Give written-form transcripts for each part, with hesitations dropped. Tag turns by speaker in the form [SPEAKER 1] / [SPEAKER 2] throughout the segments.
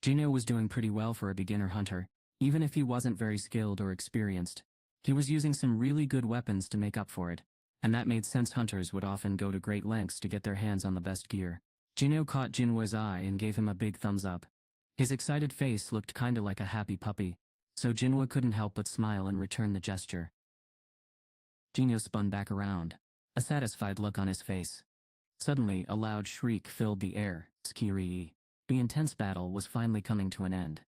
[SPEAKER 1] Jin-Woo was doing pretty well for a beginner hunter, even if he wasn't very skilled or experienced. He was using some really good weapons to make up for it, and that made sense. Hunters would often go to great lengths to get their hands on the best gear. Jin-Woo caught Jin-Woo's eye and gave him a big thumbs up. His excited face looked kinda like a happy puppy, so Jin-Woo couldn't help but smile and return the gesture. Jin-Woo spun back around, a satisfied look on his face. Suddenly, a loud shriek filled the air. Skiri. The intense battle was finally coming to an end.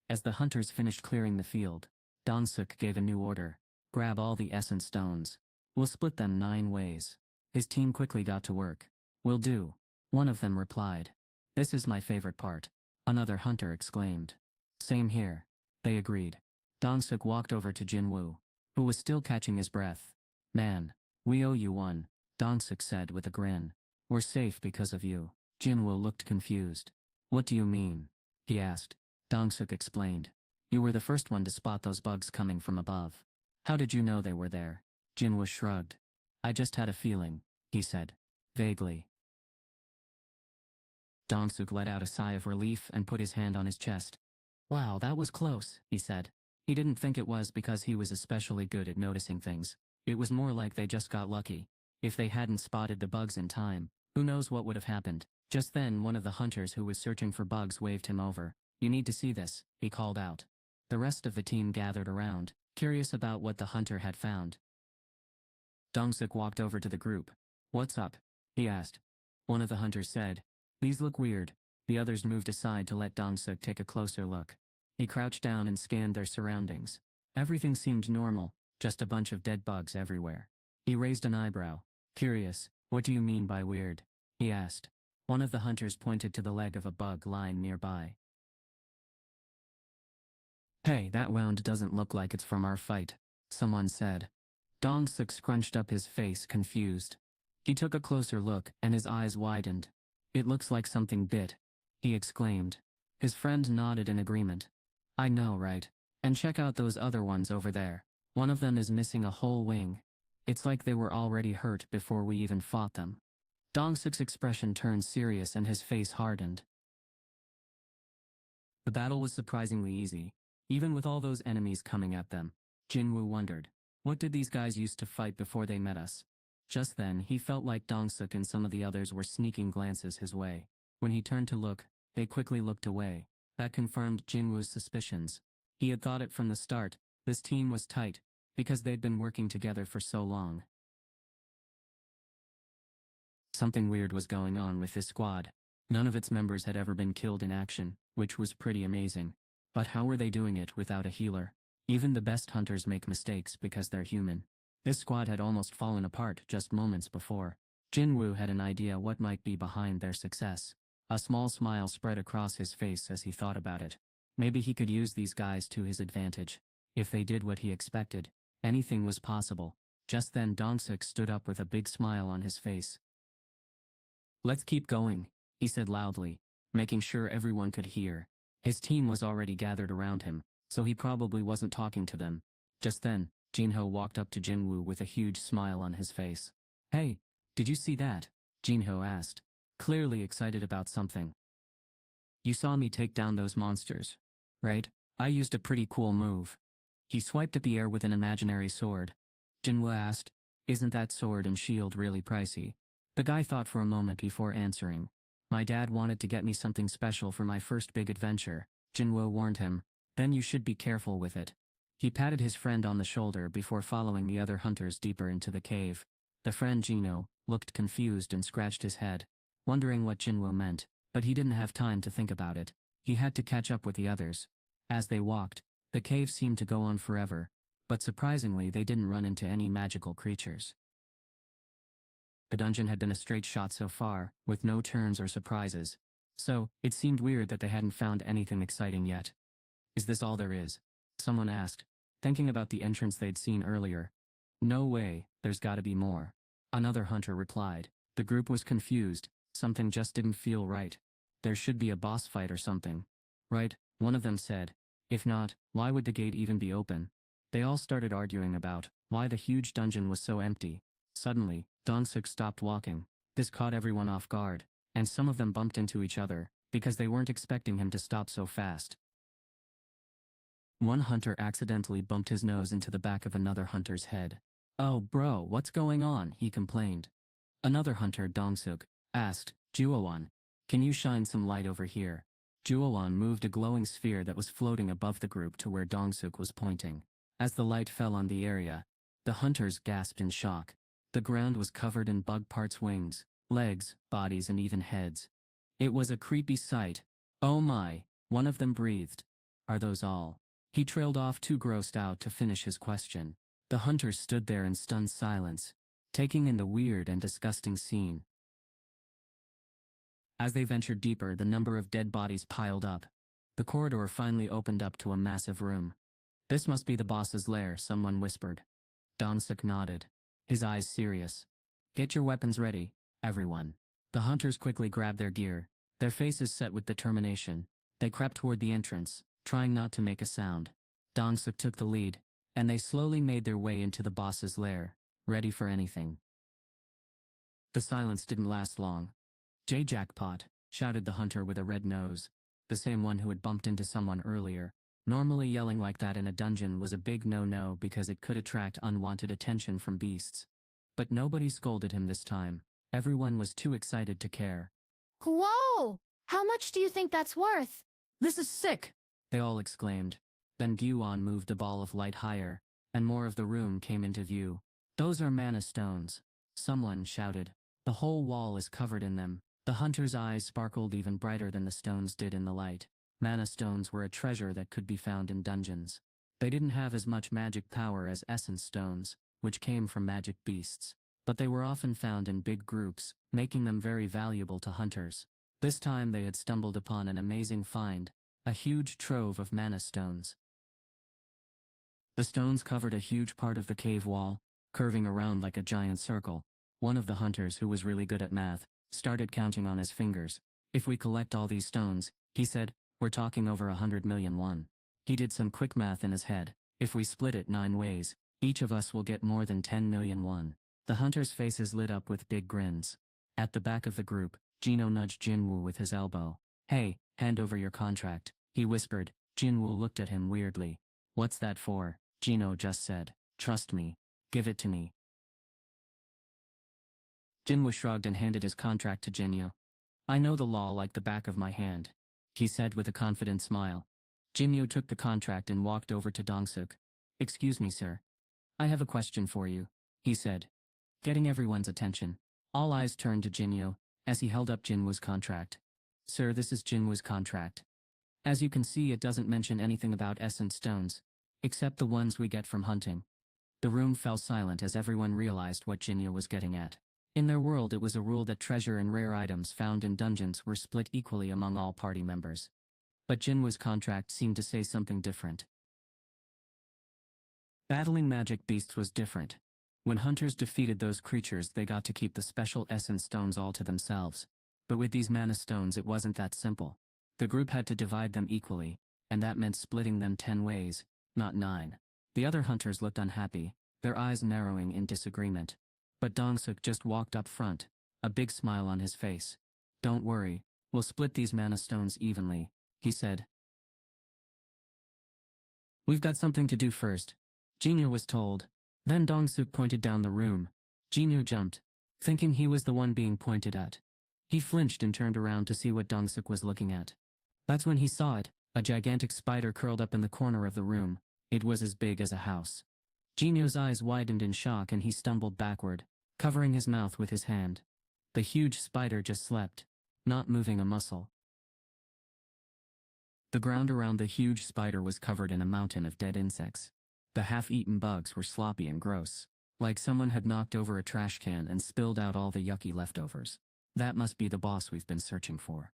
[SPEAKER 1] As the hunters finished clearing the field, Dong-suk gave a new order. Grab all the essence stones. We'll split them 9 ways. His team quickly got to work. Will do. One of them replied. This is my favorite part. Another hunter exclaimed. Same here. They agreed. Dong-suk walked over to Jin-Woo, who was still catching his breath. Man, we owe you one, Dong-suk said with a grin. We're safe because of you. Jin-Woo looked confused. What do you mean? He asked. Dong-suk explained. You were the first one to spot those bugs coming from above. How did you know they were there? Jin-Woo shrugged. I just had a feeling, he said. Vaguely. Dong-suk let out a sigh of relief and put his hand on his chest. Wow, that was close, he said. He didn't think it was because he was especially good at noticing things. It was more like they just got lucky. If they hadn't spotted the bugs in time, who knows what would have happened. Just then one of the hunters who was searching for bugs waved him over. You need to see this, he called out. The rest of the team gathered around, curious about what the hunter had found. Dong-suk walked over to the group. What's up? He asked. One of the hunters said. These look weird. The others moved aside to let Dong-suk take a closer look. He crouched down and scanned their surroundings. Everything seemed normal, just a bunch of dead bugs everywhere. He raised an eyebrow. Curious, what do you mean by weird? He asked. One of the hunters pointed to the leg of a bug lying nearby. Hey, that wound doesn't look like it's from our fight, someone said. Dong-suk scrunched up his face, confused. He took a closer look, and his eyes widened. It looks like something bit, he exclaimed. His friend nodded in agreement. I know, right? And check out those other ones over there. One of them is missing a whole wing. It's like they were already hurt before we even fought them. Dong-suk's expression turned serious and his face hardened. The battle was surprisingly easy, even with all those enemies coming at them. Jin-Woo wondered, what did these guys used to fight before they met us? Just then, he felt like Dong-suk and some of the others were sneaking glances his way. When he turned to look, they quickly looked away. That confirmed Jin-Woo's suspicions. He had thought it from the start. This team was tight, because they'd been working together for so long. Something weird was going on with this squad. None of its members had ever been killed in action, which was pretty amazing. But how were they doing it without a healer? Even the best hunters make mistakes because they're human. This squad had almost fallen apart just moments before. Jin-Woo had an idea what might be behind their success. A small smile spread across his face as he thought about it. Maybe he could use these guys to his advantage. If they did what he expected, anything was possible. Just then Dong-suk stood up with a big smile on his face. Let's keep going, he said loudly, making sure everyone could hear. His team was already gathered around him, so he probably wasn't talking to them. Just then, Jin-Ho walked up to Jin-Woo with a huge smile on his face. Hey, did you see that? Jin-Ho asked, clearly excited about something. You saw me take down those monsters, right? I used a pretty cool move. He swiped at the air with an imaginary sword. Jin-Woo asked, isn't that sword and shield really pricey? The guy thought for a moment before answering. My dad wanted to get me something special for my first big adventure, Jin-Woo warned him. Then you should be careful with it. He patted his friend on the shoulder before following the other hunters deeper into the cave. The friend Jin-Woo looked confused and scratched his head, wondering what Jin-Woo meant, but he didn't have time to think about it. He had to catch up with the others. As they walked, the cave seemed to go on forever, but surprisingly they didn't run into any magical creatures. The dungeon had been a straight shot so far, with no turns or surprises. So, it seemed weird that they hadn't found anything exciting yet. Is this all there is? Someone asked, thinking about the entrance they'd seen earlier. No way, there's gotta be more. Another hunter replied. The group was confused, something just didn't feel right. There should be a boss fight or something. Right, one of them said. If not, why would the gate even be open? They all started arguing about why the huge dungeon was so empty. Suddenly, Dong-suk stopped walking. This caught everyone off guard, and some of them bumped into each other, because they weren't expecting him to stop so fast. One hunter accidentally bumped his nose into the back of another hunter's head. "Oh bro, what's going on?" he complained. Another hunter, Dongsuk, asked, "Juowon, can you shine some light over here?" Juowon moved a glowing sphere that was floating above the group to where Dongsuk was pointing. As the light fell on the area, the hunters gasped in shock. The ground was covered in bug parts, wings, legs, bodies, and even heads. It was a creepy sight. "Oh my," one of them breathed. "Are those all?" He trailed off, too grossed out to finish his question. The hunters stood there in stunned silence, taking in the weird and disgusting scene. As they ventured deeper, the number of dead bodies piled up. The corridor finally opened up to a massive room. "This must be the boss's lair," someone whispered. Dongsuk nodded, his eyes serious. "Get your weapons ready, everyone." The hunters quickly grabbed their gear, their faces set with determination. They crept toward the entrance, trying not to make a sound. Dongsuk took the lead, and they slowly made their way into the boss's lair, ready for anything. The silence didn't last long. "Jackpot," shouted the hunter with a red nose, the same one who had bumped into someone earlier. Normally yelling like that in a dungeon was a big no-no because it could attract unwanted attention from beasts. But nobody scolded him this time. Everyone was too excited to care.
[SPEAKER 2] "Whoa! How much do you think that's worth?"
[SPEAKER 1] "This is sick!" they all exclaimed. Then Gyuon moved the ball of light higher, and more of the room came into view. "Those are mana stones," someone shouted. "The whole wall is covered in them." The hunter's eyes sparkled even brighter than the stones did in the light. Mana stones were a treasure that could be found in dungeons. They didn't have as much magic power as essence stones, which came from magic beasts, but they were often found in big groups, making them very valuable to hunters. This time they had stumbled upon an amazing find, a huge trove of mana stones. The stones covered a huge part of the cave wall, curving around like a giant circle. One of the hunters, who was really good at math, started counting on his fingers. "If we collect all these stones," he said, "we're talking over 100 million won." He did some quick math in his head. "If we split it 9 ways, each of us will get more than 10 million won." The hunters' faces lit up with big grins. At the back of the group, Jin-Woo nudged Jin-Woo with his elbow. "Hey, hand over your contract," he whispered. Jin-Woo looked at him weirdly. "What's that for?" Jin-Woo just said. "Trust me. Give it to me." Jin-Woo shrugged and handed his contract to Jin-Woo. "I know the law like the back of my hand," he said with a confident smile. Jin-Woo took the contract and walked over to Dongsuk. "Excuse me, sir. I have a question for you," he said, getting everyone's attention. All eyes turned to Jin-Woo as he held up Jin-Woo's contract. "Sir, this is Jin-Woo's contract. As you can see, it doesn't mention anything about essence stones, except the ones we get from hunting." The room fell silent as everyone realized what Jin-Woo was getting at. In their world, it was a rule that treasure and rare items found in dungeons were split equally among all party members. But Jin-Woo's contract seemed to say something different. Battling magic beasts was different. When hunters defeated those creatures, they got to keep the special essence stones all to themselves. But with these mana stones, it wasn't that simple. The group had to divide them equally, and that meant splitting them 10 ways, not 9. The other hunters looked unhappy, their eyes narrowing in disagreement. But Dongsuk just walked up front, a big smile on his face. "Don't worry, we'll split these mana stones evenly," he said. "We've got something to do first," Jin-Woo was told. Then Dongsuk pointed down the room. Jin-Woo jumped, thinking he was the one being pointed at. He flinched and turned around to see what Dongsuk was looking at. That's when he saw it, a gigantic spider curled up in the corner of the room. It was as big as a house. Jin-Woo's eyes widened in shock and he stumbled backward, covering his mouth with his hand. The huge spider just slept, not moving a muscle. The ground around the huge spider was covered in a mountain of dead insects. The half-eaten bugs were sloppy and gross, like someone had knocked over a trash can and spilled out all the yucky leftovers. "That must be the boss we've been searching for,"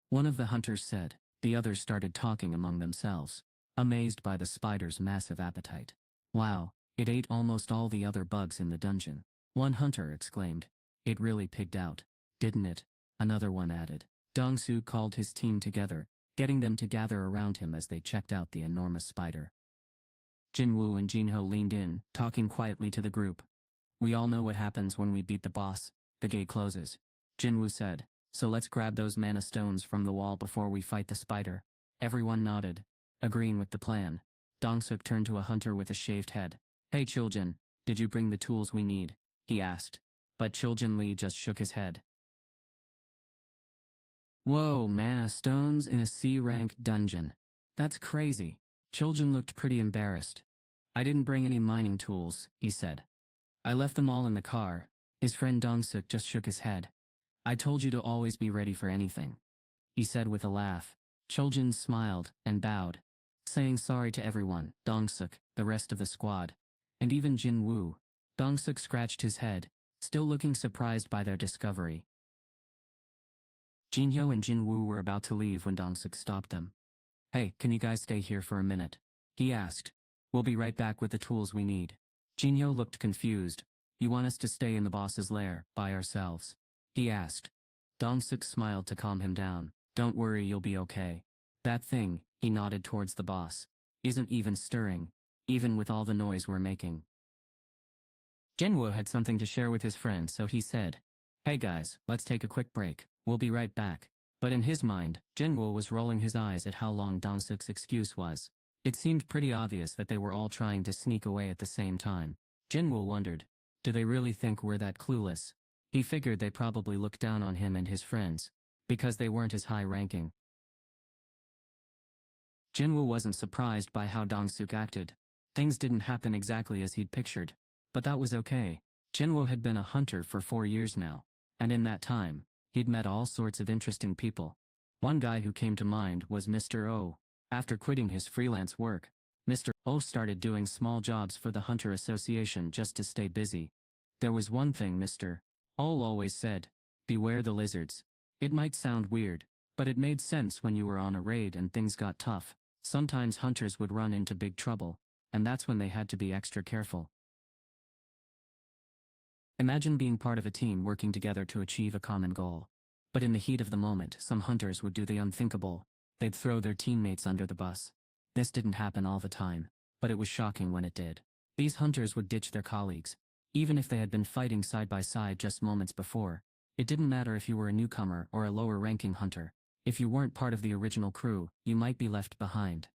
[SPEAKER 1] one of the hunters said. The others started talking among themselves, amazed by the spider's massive appetite. "Wow, it ate almost all the other bugs in the dungeon," one hunter exclaimed. "It really pigged out, didn't it?" another one added. Dongsuk called his team together, getting them to gather around him as they checked out the enormous spider. Jin-Woo and Jin-Ho leaned in, talking quietly to the group. "We all know what happens when we beat the boss. The gate closes," Jin-Woo said. So let's grab those mana stones from the wall before we fight the spider. Everyone nodded, agreeing with the plan. Dong-suk turned to a hunter with a shaved head. Hey Chuljin, did you bring the tools we need? He asked. But Chuljin Lee just shook his head. Whoa, mana stones in a C-rank dungeon. That's crazy. Chuljin looked pretty embarrassed. I didn't bring any mining tools, he said. I left them all in the car. His friend Dong-suk just shook his head. I told you to always be ready for anything, he said with a laugh. Chuljin smiled and bowed, saying sorry to everyone, Dong-suk, the rest of the squad, and even Jin-Woo. Dong-suk scratched his head, still looking surprised by their discovery. Jin-Hyo and Jin-Woo were about to leave when Dong-suk stopped them. Hey, can you guys stay here for a minute? He asked. We'll be right back with the tools we need. Jin-Hyo looked confused. You want us to stay in the boss's lair, by ourselves? He asked. Dong-suk smiled to calm him down. Don't worry, you'll be okay. That thing, he nodded towards the boss, isn't even stirring, even with all the noise we're making. Jin-Woo had something to share with his friend, so he said, Hey guys, let's take a quick break, we'll be right back. But in his mind, Jin-Woo was rolling his eyes at how long Dong-suk's excuse was. It seemed pretty obvious that they were all trying to sneak away at the same time. Jin-Woo wondered, do they really think we're that clueless? He figured they probably looked down on him and his friends, because they weren't as high-ranking. Jin-Woo wasn't surprised by how Dong-suk acted. Things didn't happen exactly as he'd pictured, but that was okay. Jin-Woo had been a hunter for 4 years now, and in that time, he'd met all sorts of interesting people. One guy who came to mind was Mr. O. After quitting his freelance work, Mr. O started doing small jobs for the Hunter Association just to stay busy. There was one thing Mr. O always said, beware the lizards. It might sound weird, but it made sense when you were on a raid and things got tough. Sometimes hunters would run into big trouble, and that's when they had to be extra careful. Imagine being part of a team working together to achieve a common goal. But in the heat of the moment, some hunters would do the unthinkable. They'd throw their teammates under the bus. This didn't happen all the time, but it was shocking when it did. These hunters would ditch their colleagues, even if they had been fighting side by side just moments before. It didn't matter if you were a newcomer or a lower-ranking hunter. If you weren't part of the original crew, you might be left behind.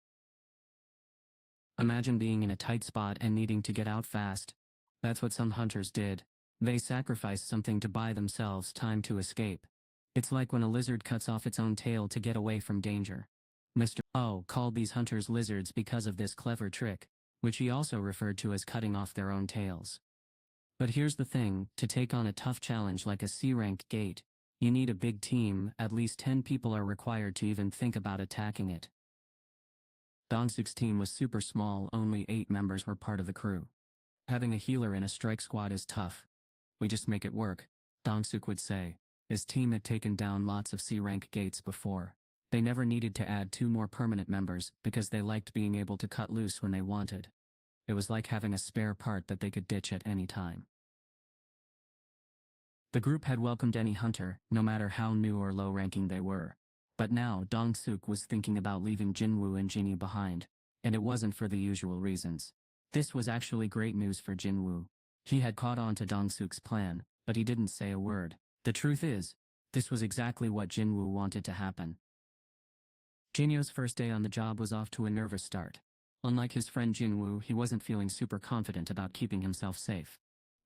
[SPEAKER 1] Imagine being in a tight spot and needing to get out fast. That's what some hunters did. They sacrificed something to buy themselves time to escape. It's like when a lizard cuts off its own tail to get away from danger. Mr. O called these hunters lizards because of this clever trick, which he also referred to as cutting off their own tails. But here's the thing, to take on a tough challenge like a C-rank gate, you need a big team. At least 10 people are required to even think about attacking it. Dong-suk's team was super small, only 8 members were part of the crew. Having a healer in a strike squad is tough. We just make it work, Dong-suk would say. His team had taken down lots of C-rank gates before. They never needed to add 2 more permanent members because they liked being able to cut loose when they wanted. It was like having a spare part that they could ditch at any time. The group had welcomed any hunter, no matter how new or low-ranking they were. But now Dong-suk was thinking about leaving Jin-Woo and Jin-Hyo behind, and it wasn't for the usual reasons. This was actually great news for Jin-Woo. He had caught on to Dong-suk's plan, but he didn't say a word. The truth is, this was exactly what Jin-Woo wanted to happen. Jin-Hyo's first day on the job was off to a nervous start. Unlike his friend Jin-Woo, he wasn't feeling super confident about keeping himself safe.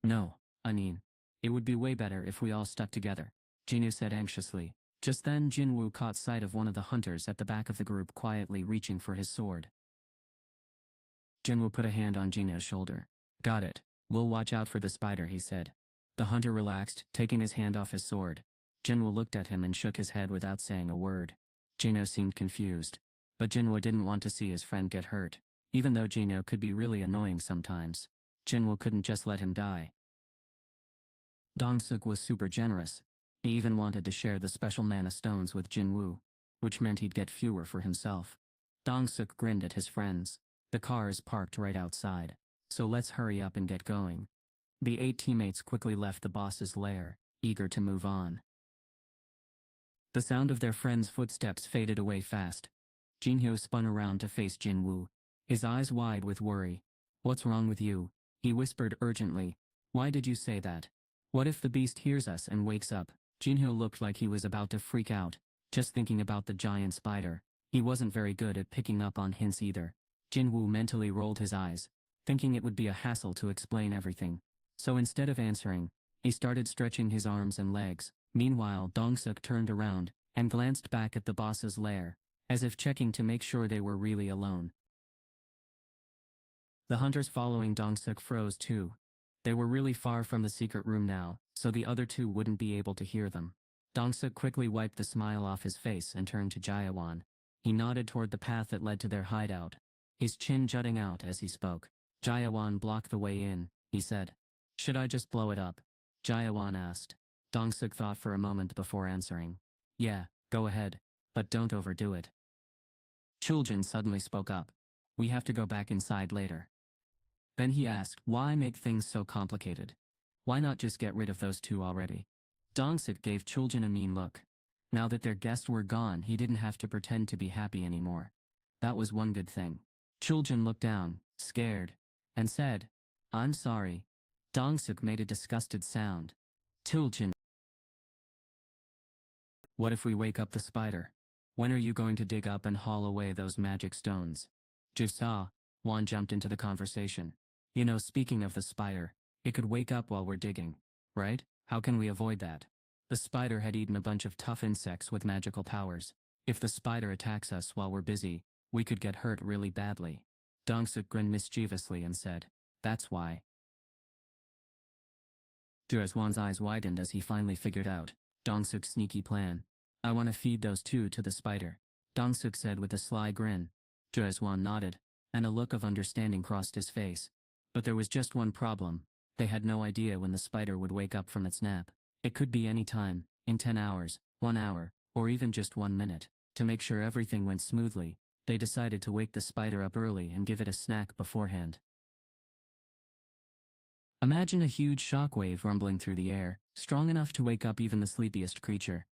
[SPEAKER 1] No, I mean, it would be way better if we all stuck together, Jin-Hyo said anxiously. Just then Jin-Woo caught sight of one of the hunters at the back of the group quietly reaching for his sword. Jin-Woo put a hand on Jin-Hyo's shoulder. Got it. We'll watch out for the spider, he said. The hunter relaxed, taking his hand off his sword. Jin-Woo looked at him and shook his head without saying a word. Jin-Hyo seemed confused. But Jin-Woo didn't want to see his friend get hurt. Even though Jin-Hyo could be really annoying sometimes, Jin-Woo couldn't just let him die. Dong-suk was super generous. He even wanted to share the special mana stones with Jin-Woo, which meant he'd get fewer for himself. Dong-suk grinned at his friends. The car is parked right outside, so let's hurry up and get going. The 8 teammates quickly left the boss's lair, eager to move on. The sound of their friends' footsteps faded away fast. Jin-Hyo spun around to face Jin-Woo, his eyes wide with worry. What's wrong with you? He whispered urgently. Why did you say that? What if the beast hears us and wakes up? Jin-Woo looked like he was about to freak out, just thinking about the giant spider. He wasn't very good at picking up on hints either. Jin-Woo mentally rolled his eyes, thinking it would be a hassle to explain everything. So instead of answering, he started stretching his arms and legs. Meanwhile, Dong-suk turned around and glanced back at the boss's lair, as if checking to make sure they were really alone. The hunters following Dong-suk froze too. They were really far from the secret room now, so the other two wouldn't be able to hear them. Dong-suk quickly wiped the smile off his face and turned to Jae-won. He nodded toward the path that led to their hideout, his chin jutting out as he spoke. Jae-won blocked the way in, he said. Should I just blow it up? Jae-won asked. Dong-suk thought for a moment before answering. Yeah, go ahead, but don't overdo it. Chuljin suddenly spoke up. We have to go back inside later. Then he asked, why make things so complicated? Why not just get rid of those two already? Dong-suk gave Chuljin a mean look. Now that their guests were gone, he didn't have to pretend to be happy anymore. That was one good thing. Chuljin looked down, scared, and said, I'm sorry. Dong-suk made a disgusted sound. Chuljin. What if we wake up the spider? When are you going to dig up and haul away those magic stones? Jusa, Won jumped into the conversation. You know, speaking of the spider, it could wake up while we're digging, right? How can we avoid that? The spider had eaten a bunch of tough insects with magical powers. If the spider attacks us while we're busy, we could get hurt really badly. Dong-suk grinned mischievously and said, that's why. Jae-won's eyes widened as he finally figured out Dong-suk's sneaky plan. I want to feed those two to the spider, Dong-suk said with a sly grin. Jae-won nodded, and a look of understanding crossed his face. But there was just one problem. They had no idea when the spider would wake up from its nap. It could be any time, in 10 hours, 1 hour, or even just 1 minute. To make sure everything went smoothly, they decided to wake the spider up early and give it a snack beforehand. Imagine a huge shockwave rumbling through the air, strong enough to wake up even the sleepiest creature.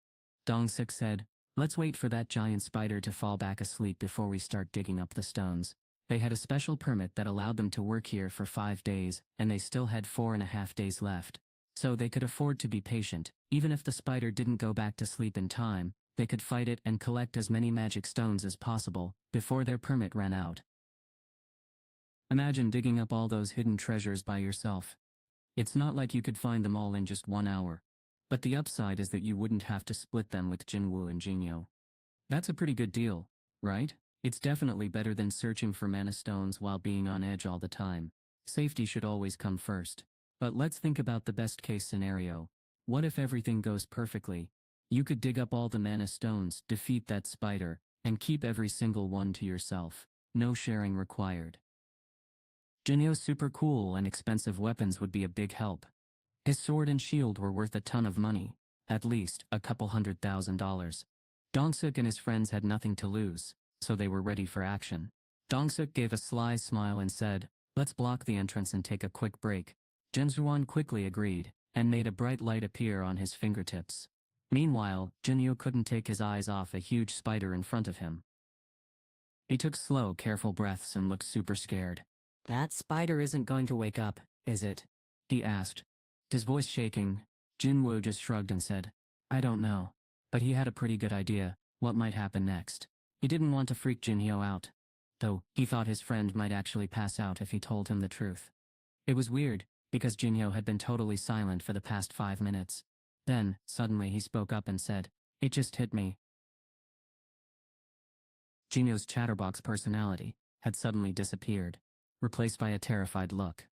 [SPEAKER 1] Dong-suk said, let's wait for that giant spider to fall back asleep before we start digging up the stones. They had a special permit that allowed them to work here for 5 days, and they still had 4.5 days left. So they could afford to be patient. Even if the spider didn't go back to sleep in time, they could fight it and collect as many magic stones as possible before their permit ran out. Imagine digging up all those hidden treasures by yourself. It's not like you could find them all in just 1 hour. But the upside is that you wouldn't have to split them with Jin-Woo and Jin-Yo. That's a pretty good deal, right? It's definitely better than searching for mana stones while being on edge all the time. Safety should always come first. But let's think about the best case scenario. What if everything goes perfectly? You could dig up all the mana stones, defeat that spider, and keep every single one to yourself. No sharing required. Jin-Yo's super cool and expensive weapons would be a big help. His sword and shield were worth a ton of money, at least a couple $100,000. Dong-suk and his friends had nothing to lose, so they were ready for action. Dong-suk gave a sly smile and said, let's block the entrance and take a quick break. Jin-Woo quickly agreed, and made a bright light appear on his fingertips. Meanwhile, Jin-Woo couldn't take his eyes off a huge spider in front of him. He took slow, careful breaths and looked super scared. That spider isn't going to wake up, is it? He asked. His voice shaking, Jin-Woo just shrugged and said, I don't know. But he had a pretty good idea what might happen next. He didn't want to freak Jin-Hyo out, though he thought his friend might actually pass out if he told him the truth. It was weird, because Jin-Hyo had been totally silent for the past 5 minutes. Then, suddenly he spoke up and said, it just hit me. Jin-Hyo's chatterbox personality had suddenly disappeared, replaced by a terrified look.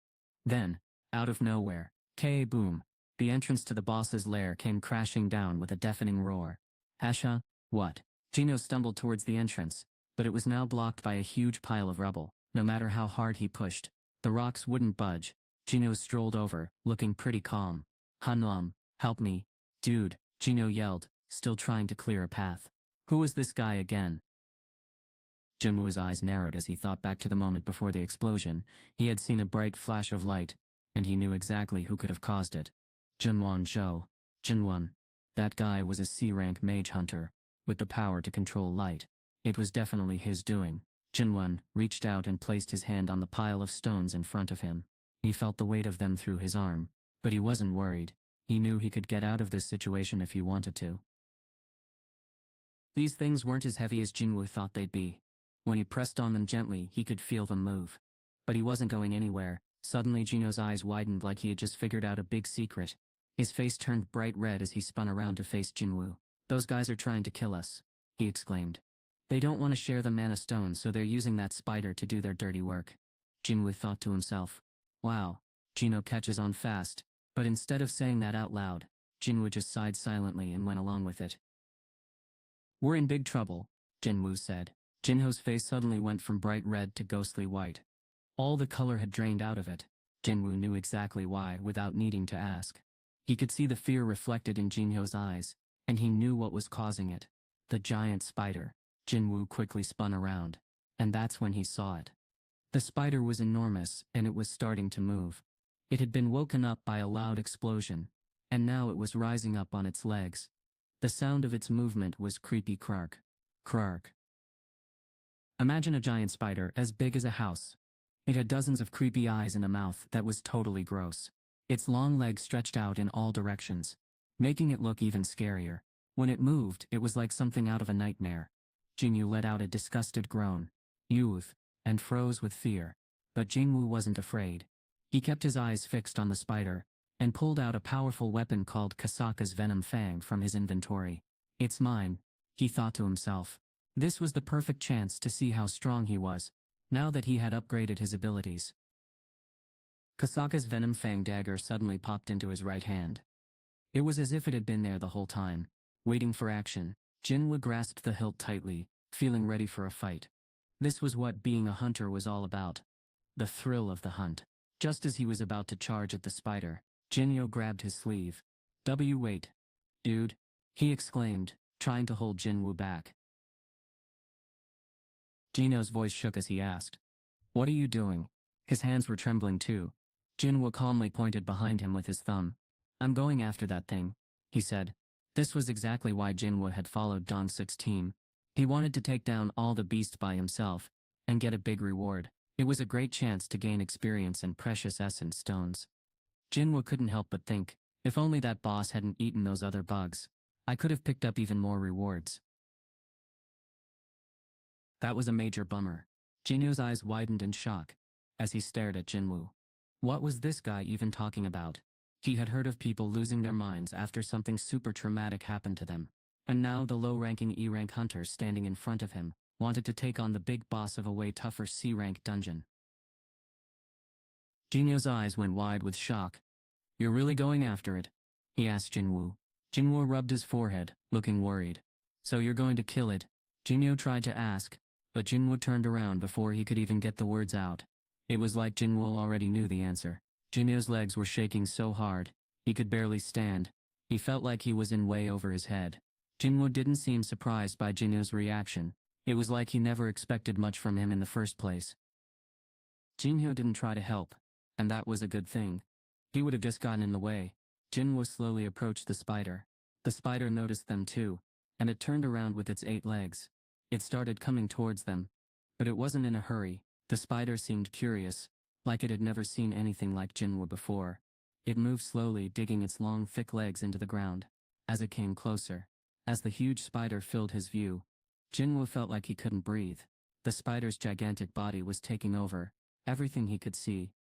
[SPEAKER 1] Then, out of nowhere, K-boom, the entrance to the boss's lair came crashing down with a deafening roar. Hasha, what? Jin-Hyo stumbled towards the entrance, but it was now blocked by a huge pile of rubble. No matter how hard he pushed, the rocks wouldn't budge. Jin-Hyo strolled over, looking pretty calm. Hanlam, help me. Dude, Jin-Hyo yelled, still trying to clear a path. Who was this guy again? Jin-Woo's eyes narrowed as he thought back to the moment before the explosion. He had seen a bright flash of light, and he knew exactly who could have caused it. Jinwon Zhou. Jinwon. That guy was a C-rank mage hunter, with the power to control light. It was definitely his doing. Jinwon reached out and placed his hand on the pile of stones in front of him. He felt the weight of them through his arm, but he wasn't worried. He knew he could get out of this situation if he wanted to. These things weren't as heavy as Jin-Woo thought they'd be. When he pressed on them gently, he could feel them move. But he wasn't going anywhere. Suddenly Gino's eyes widened like he had just figured out a big secret. His face turned bright red as he spun around to face Jin-Woo. "Those guys are trying to kill us," he exclaimed. "They don't want to share the mana stone, so they're using that spider to do their dirty work." Jin-Woo thought to himself. Wow, Gino catches on fast. But instead of saying that out loud, Jin-Woo just sighed silently and went along with it. "We're in big trouble," Jin-Woo said. Jinho's face suddenly went from bright red to ghostly white. All the color had drained out of it. Jin-Woo knew exactly why without needing to ask. He could see the fear reflected in Jinho's eyes, and he knew what was causing it. The giant spider. Jin-Woo quickly spun around, and that's when he saw it. The spider was enormous, and it was starting to move. It had been woken up by a loud explosion, and now it was rising up on its legs. The sound of its movement was creepy crark. Crark. Imagine a giant spider as big as a house. It had dozens of creepy eyes and a mouth that was totally gross. Its long legs stretched out in all directions, making it look even scarier. When it moved, it was like something out of a nightmare. Jin-Woo let out a disgusted groan. Youth, and froze with fear. But Jin-Woo wasn't afraid. He kept his eyes fixed on the spider, and pulled out a powerful weapon called Kasaka's Venom Fang from his inventory. "It's mine," he thought to himself. This was the perfect chance to see how strong he was, now that he had upgraded his abilities. Kasaka's Venom Fang dagger suddenly popped into his right hand. It was as if it had been there the whole time, waiting for action. Jin-Woo grasped the hilt tightly, feeling ready for a fight. This was what being a hunter was all about. The thrill of the hunt. Just as he was about to charge at the spider, Jin-Woo grabbed his sleeve. Wait. Dude," he exclaimed, trying to hold Jin-Woo back. Gino's voice shook as he asked, "What are you doing?" His hands were trembling too. Jin-Woo calmly pointed behind him with his thumb. "I'm going after that thing," he said. This was exactly why Jin-Woo had followed Dong-Suk's team. He wanted to take down all the beasts by himself, and get a big reward. It was a great chance to gain experience and precious essence stones. Jin-Woo couldn't help but think, if only that boss hadn't eaten those other bugs, I could have picked up even more rewards. That was a major bummer. Jin-Woo's eyes widened in shock, as he stared at Jin-Woo. What was this guy even talking about? He had heard of people losing their minds after something super traumatic happened to them. And now the low-ranking E-rank hunter standing in front of him wanted to take on the big boss of a way tougher C-rank dungeon. Jin-Woo's eyes went wide with shock. "You're really going after it?" he asked Jin-Woo. Jin-Woo rubbed his forehead, looking worried. "So you're going to kill it?" Jin-Woo tried to ask, but Jin-Woo turned around before he could even get the words out. It was like Jin-Woo already knew the answer. Jin-Woo's legs were shaking so hard, he could barely stand. He felt like he was in way over his head. Jin-Woo didn't seem surprised by Jin-Woo's reaction. It was like he never expected much from him in the first place. Jin-Woo didn't try to help, and that was a good thing. He would have just gotten in the way. Jin-Woo slowly approached the spider. The spider noticed them too, and it turned around with its 8 legs. It started coming towards them. But it wasn't in a hurry. The spider seemed curious, like it had never seen anything like Jin-Woo before. It moved slowly, digging its long, thick legs into the ground. As it came closer, as the huge spider filled his view, Jin-Woo felt like he couldn't breathe. The spider's gigantic body was taking over everything he could see.